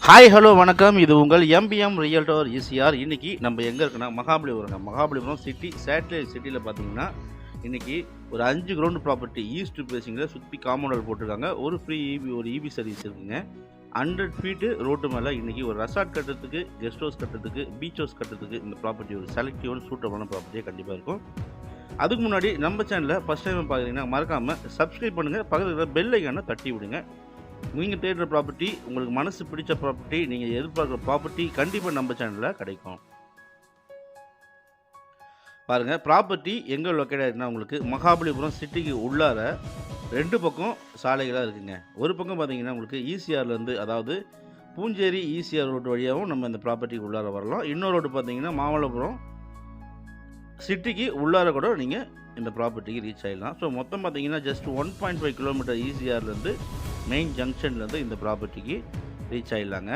Hi hello வணக்கம். இது உங்கள் எம்பிஎம் ரியல்டர் ஈசிஆர். இன்றைக்கி நம்ம எங்கே இருக்குன்னா மகாபலிபுரம் சிட்டி சேட்டலைட் சிட்டியில் பார்த்தீங்கன்னா இன்றைக்கி ஒரு 5 கிரவுண்ட் ப்ராப்பர்ட்டி ஈஸ்ட் பேசிங்கில் சுற்றி காம்பவுண்ட் போட்டிருக்காங்க. ஒரு ஃப்ரீ இபி சர்வீஸ் இருக்குங்க. 100 ஃபீட்டு ரோட்டு மேலே இன்றைக்கி ஒரு ரெசார்ட் கட்டுறதுக்கு, கெஸ்ட் ஹவுஸ் கட்டுறதுக்கு, பீச் ஹவுஸ் கட்டுறதுக்கு இந்த ப்ராப்பர்ட்டி ஒரு செலக்டிவான சூட்டபிளான ப்ராப்பர்ட்டியாக கண்டிப்பாக இருக்கும். அதுக்கு முன்னாடி நம்ம சேனலில் ஃபஸ்ட் டைம் பார்க்குறீங்கன்னா மறக்காமல் சப்ஸ்கிரைப் பண்ணுங்கள், பக்கத்தில் இருக்கிற பெல் ஐக்கானை தட்டி விடுங்க. நீங்கள் தேடுற ப்ராப்பர்ட்டி, உங்களுக்கு மனசு பிடிச்ச ப்ராப்பர்ட்டி, நீங்கள் எதிர்பார்க்குற ப்ராப்பர்ட்டி கண்டிப்பாக நம்ம சேனலில் கிடைக்கும். பாருங்கள், ப்ராப்பர்ட்டி எங்கே லொக்கேட் ஆகிருக்குன்னா உங்களுக்கு மகாபலிபுரம் சிட்டிக்கு உள்ளார 2 பக்கம் சாலைகளாக இருக்குங்க. ஒரு பக்கம் பார்த்தீங்கன்னா உங்களுக்கு ஈசிஆர்லேருந்து, அதாவது பூஞ்சேரி ஈசிஆர் ரோடு வழியாகவும் நம்ம இந்த ப்ராப்பர்ட்டிக்கு உள்ளார வரலாம். இன்னொரு ரோடு பார்த்தீங்கன்னா மாமல்லபுரம் சிட்டிக்கு உள்ளார கூட நீங்கள் இந்த ப்ராப்பர்ட்டிக்கு ரீச் ஆகிடலாம். ஸோ மொத்தம் பார்த்தீங்கன்னா ஜஸ்ட் 1.5 கிலோமீட்டர் ஈசிஆர்லேருந்து மெயின் ஜங்ஷன்லேருந்து இந்த ப்ராப்பர்ட்டிக்கு ரீச் ஆகிடலாங்க.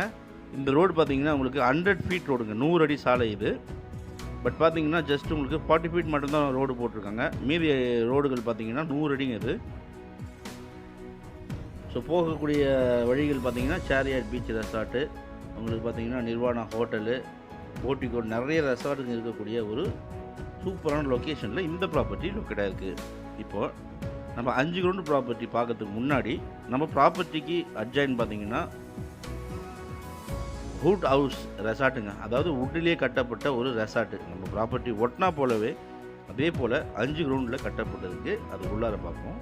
இந்த ரோடு பார்த்தீங்கன்னா உங்களுக்கு 100 ஃபீட் ரோடுங்க, 100 அடி சாலை இது. பட் பார்த்தீங்கன்னா ஜஸ்ட் உங்களுக்கு 40 ஃபீட் மட்டும்தான் ரோடு போட்டிருக்காங்க. மீதி ரோடுகள் பார்த்தீங்கன்னா 100 அடிங்க இது. ஸோ போகக்கூடிய வழிகள் பார்த்தீங்கன்னா சேரியாட் பீச் ரெசார்ட்டு, உங்களுக்கு பார்த்தீங்கன்னா நிர்வாணா ஹோட்டலு, போட்டிகோ, நிறைய ரெசார்ட்டுங்க இருக்கக்கூடிய ஒரு சூப்பரான லொக்கேஷனில் இந்த ப்ராப்பர்ட்டி லொக்கேட்டாக இருக்குது. இப்போது நம்ம 5 கிரவுண்ட் ப்ராப்பர்ட்டி பார்க்கறதுக்கு முன்னாடி நம்ம ப்ராப்பர்ட்டிக்கு அட்ஜாயின் பார்த்தீங்கன்னா வுட் ஹவுஸ் ரெசார்ட்டுங்க. அதாவது வுட்டிலே கட்டப்பட்ட ஒரு ரெசார்ட்டு. நம்ம ப்ராப்பர்ட்டி ஒட்டினா போலவே அதே போல் 5 கிரவுண்டில் கட்டப்பட்டதுக்கு அது உள்ளார பார்ப்போம்.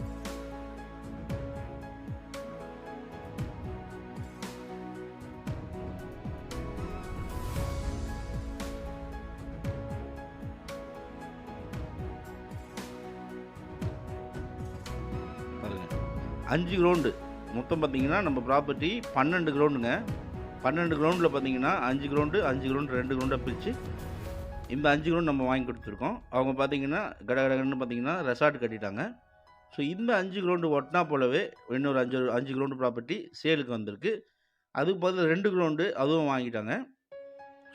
பாருங்க, 5 கிரவுண்டு மொத்தம் பார்த்தீங்கன்னா நம்ம ப்ராப்பர்ட்டி 12 கிரவுண்டுங்க. 12 கிரவுண்டில் பார்த்தீங்கன்னா 5 கிரவுண்டு 2 கிரவுண்டாக பிரித்து இந்த 5 கிரவுண்ட் நம்ம வாங்கி கொடுத்துருக்கோம். அவங்க பார்த்தீங்கன்னா கடகடன்னு பார்த்தீங்கன்னா ரெசார்ட் கட்டிட்டாங்க. ஸோ இந்த 5 கிரவுண்டு ஒட்டினா போலவே இன்னொரு 5 கிரவுண்டு ப்ராப்பர்ட்டி சேலுக்கு வந்திருக்கு. அதுக்கு பதில் 2 கிரவுண்டு அதுவும் வாங்கிட்டாங்க.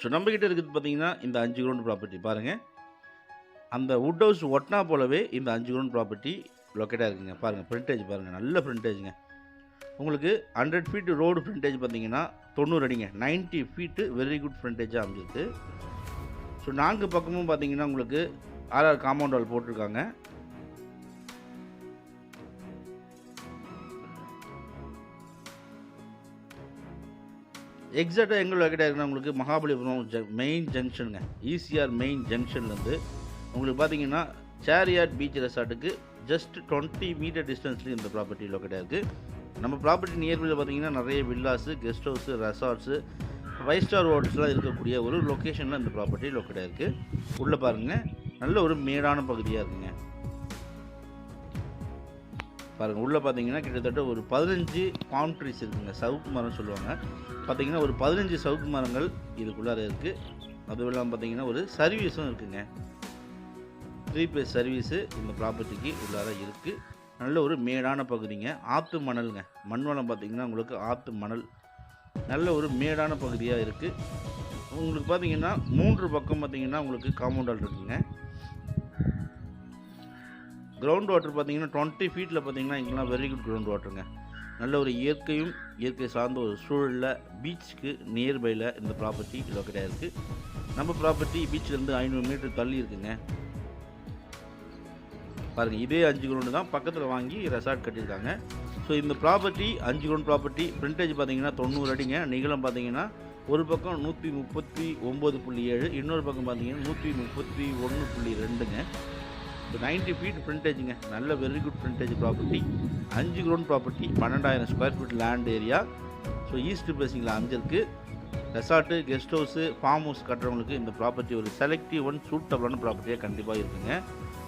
ஸோ நம்மக்கிட்ட இருக்குது பார்த்தீங்கன்னா இந்த 5 கிரவுண்டு ப்ராப்பர்ட்டி. பாருங்கள், அந்த வுட் ஹவுஸ் ஒட்டினா போலவே இந்த 5 கிரவுண்ட் ப்ராப்பர்ட்டி லொக்கேட்டாக இருக்குங்க. பாருங்கள், ஃப்ரண்டேஜ் பாருங்கள், நல்ல ஃப்ரண்டேஜுங்க. உங்களுக்கு 100 ஃபீட் ரோடு ஃப்ரண்டேஜ் பார்த்தீங்கன்னா 90 அடிங்க. 90 ஃபீட்டு வெரி குட் ஃப்ரண்டேஜாக அமைஞ்சிருக்கு. ஸோ 4 பக்கமும் பார்த்தீங்கன்னா உங்களுக்கு ஆர்ஆர் காம்பவுண்ட் வால் போட்டிருக்காங்க. எக்ஸாக்டாக எங்கே லொக்கேட் ஆகிருக்குன்னா உங்களுக்கு மகாபலிபுரம் மெயின் ஜங்ஷனுங்க. ஈசிஆர் மெயின் ஜங்ஷன்லேருந்து உங்களுக்கு பார்த்தீங்கன்னா சேரியாட் பீச் ரெசார்ட்டுக்கு ஜஸ்ட் 20 மீட்டர் டிஸ்டன்ஸ்லேயும் இந்த ப்ராப்பர்ட்டி லொக்கேட்டாக இருக்குது. நம்ம ப்ராப்பர்ட்டி நியர்பையில் பார்த்தீங்கன்னா நிறைய villas, guest house, resorts, 5 star ஹோட்டல்ஸ்லாம் இருக்கக்கூடிய ஒரு லொக்கேஷனில் இந்த ப்ராப்பர்ட்டி லொக்கேட்டாக இருக்குது. உள்ளே பாருங்கள், நல்ல ஒரு மேடான பகுதியாக இருக்குங்க. பாருங்கள், உள்ளே பார்த்தீங்கன்னா கிட்டத்தட்ட ஒரு 15 பாம் ட்ரீஸ் இருக்குங்க. சவுக்கு மரம் சொல்லுவாங்க. பார்த்தீங்கன்னா ஒரு 15 சவுக்கு மரங்கள் இதுக்குள்ளார இருக்குது. அதுவும் இல்லாமல் பார்த்தீங்கன்னா ஒரு சர்வீஸும் இருக்குங்க. 3 பேஸ் சர்வீஸு இந்த ப்ராப்பர்ட்டிக்கு உள்ளார இருக்குது. நல்ல ஒரு மேடான பகுதிங்க. ஆற்று மணலுங்க, மண் வளம் பார்த்திங்கன்னா உங்களுக்கு ஆற்று மணல், நல்ல ஒரு மேடான பகுதியாக இருக்குது. உங்களுக்கு பார்த்திங்கன்னா 3 பக்கம் பார்த்திங்கன்னா உங்களுக்கு காம்பவுண்ட் வால் இருக்குங்க. கிரவுண்ட் வாட்டர் பார்த்திங்கன்னா 20 ஃபீட்டில் பார்த்திங்கன்னா இங்கெல்லாம் வெரி குட் கிரவுண்ட் வாட்டருங்க. நல்ல ஒரு இயற்கை சார்ந்த ஒரு சூழலில் பீச்சுக்கு நியர்பையில் இந்த ப்ராப்பர்ட்டி லொக்கேட்டாக இருக்குது. நம்ம ப்ராப்பர்ட்டி பீச்சிலேருந்து 500 மீட்டர் தள்ளி இருக்குங்க. பாருங்கள், இதே 5 கிரவுண்டு தான் பக்கத்தில் வாங்கி ரெசார்ட் கட்டியிருக்காங்க. ஸோ இந்த ப்ராப்பர்ட்டி 5 கிரவுண்ட் ப்ராப்பர்ட்டி ஃப்ரண்டேஜ் பார்த்தீங்கன்னா 90 அடிங்க. நீளம் பார்த்தீங்கன்னா ஒரு பக்கம் 139.7, இன்னொரு பக்கம் பார்த்தீங்கன்னா 131.2ங்க. ஸோ 90 ஃபீட் ஃப்ரண்டேஜுங்க. நல்ல very good frontage property. 5 ground property, 12,000 square feet land area. So east பேசிங்கில் அமைஞ்சிருக்கு. Resort, guest house, farm house கட்டுறவங்களுக்கு இந்த ப்ராப்பர்ட்டி ஒரு செலக்டிவ் சூட்டபிளான ப்ராப்பர்ட்டியாக கண்டிப்பாக இருக்குங்க.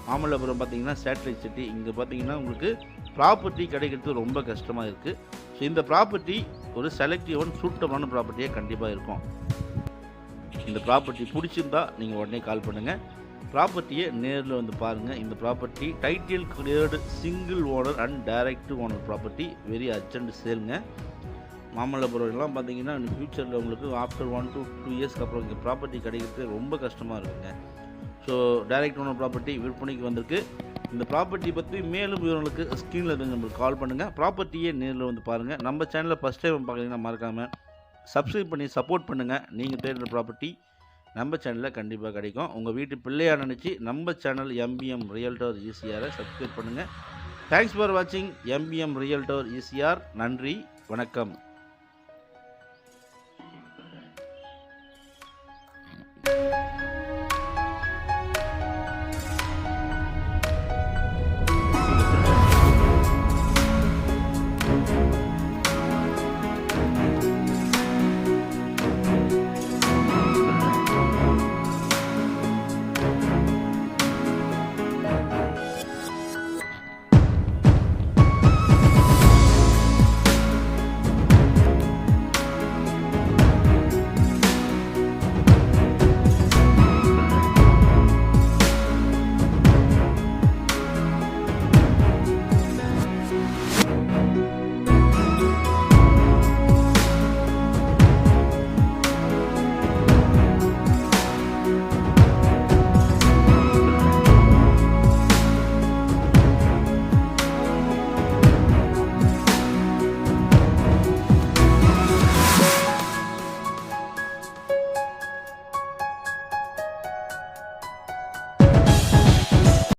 மாமல்லபுரம் பார்த்தீங்கன்னா சேட்டலைட் சிட்டி. இங்கே பார்த்தீங்கன்னா உங்களுக்கு ப்ராப்பர்ட்டி கிடைக்கிறது ரொம்ப கஷ்டமாக இருக்குது. ஸோ இந்த ப்ராப்பர்ட்டி ஒரு செலக்டிவ் சூட்டபிளான ப்ராப்பர்ட்டியாக கண்டிப்பாக இருக்கும். இந்த ப்ராப்பர்ட்டி பிடிச்சிருந்தா நீங்கள் உடனே கால் பண்ணுங்கள். ப்ராப்பர்ட்டியை நேரில் வந்து பாருங்கள். இந்த property title cleared single owner and direct owner property. Very urgent சேலுங்க. மாமல்லபுரம் எல்லாம் பார்த்தீங்கன்னா ஃப்யூச்சரில் உங்களுக்கு ஆஃப்டர் 1 to 2 இயர்ஸ்க்கு அப்புறம் இங்கே ப்ராப்பர்ட்டி கிடைக்கிறது ரொம்ப கஷ்டமாக இருக்குங்க. ஸோ டைரக்ட் ஓனர் ப்ராப்பர்ட்டி விற்பனைக்கு வந்திருக்கு. இந்த ப்ராப்பர்ட்டி பற்றி மேலும் விவரங்களுக்கு ஸ்க்ரீனில் நம்மளுக்கு கால் பண்ணுங்கள். ப்ராப்பர்ட்டியே நேரில் வந்து பாருங்கள். நம்ம சேனலில் ஃபஸ்ட் டைம் பார்க்குறீங்கன்னா மறக்காமல் சப்ஸ்கிரைப் பண்ணி சப்போர்ட் பண்ணுங்கள். நீங்கள் தேடுற ப்ராப்பர்ட்டி நம்ம சேனலில் கண்டிப்பாக கிடைக்கும். உங்கள் வீட்டு பிள்ளையாக நினச்சி நம்ம சேனல் எம்பிஎம் ரியல்டர் ஈசிஆரை சப்ஸ்கிரைப் பண்ணுங்கள். தேங்க்ஸ் ஃபார் வாட்சிங் எம்பிஎம் ரியல்டர் ஈசிஆர். நன்றி, வணக்கம்.